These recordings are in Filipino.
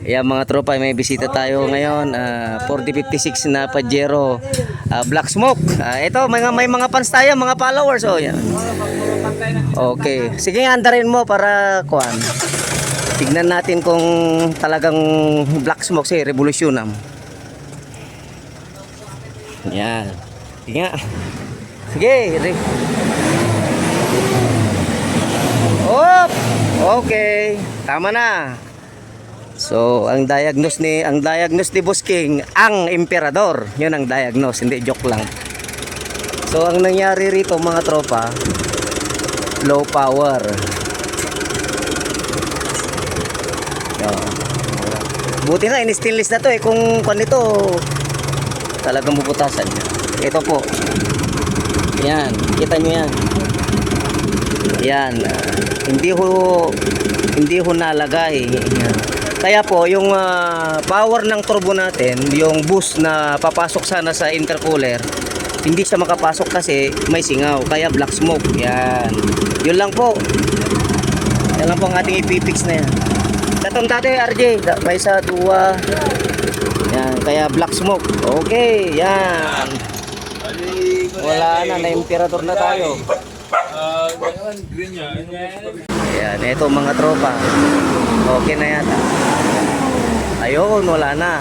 Ayan mga tropa, may bisita tayo ngayon. 4056 na Pajero Black Smoke. Ito, may mga fans tayo, mga followers. Oh, yan. Okay. Sige, andarin mo para kuan. Tignan natin kung talagang Black Smoke si Revolutionam. Yan. Sige nga. Sige. Oh, okay. Tama na. So, ang diagnose ni Boss King, ang emperador. 'Yun ang diagnose, hindi joke lang. So, ang nangyari rito mga tropa, low power. So, buti nga in-stainless na 'to kung nito talagang bubutasan. Ito po. Yan, kita nyo yan. Yan, hindi ho nalagay. Yan. Kaya po yung power ng turbo natin, yung boost na papasok sana sa intercooler, hindi siya makapasok kasi may singaw, kaya black smoke. Yan. Yun lang po. Yan lang po ang ating ipipix na yan. Katong dati RJ, may sa duwa. Yan, kaya black smoke. Okay, yan. Wala na, na-emperador na tayo. Ayan, ito mga tropa. Okay na yata. Ayun, wala na.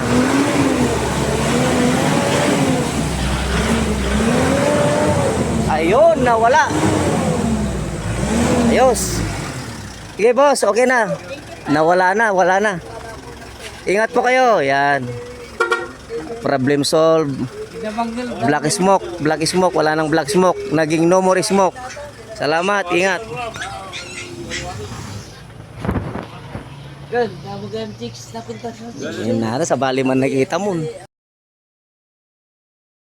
Ayun, nawala. Ayos. Sige boss, okay na. Nawala na, wala na. Ingat po kayo. Yan. Problem solved. Black smoke, wala nang black smoke. Naging no more smoke. Salamat, ingat. Yan na, sa bali man nakita mo.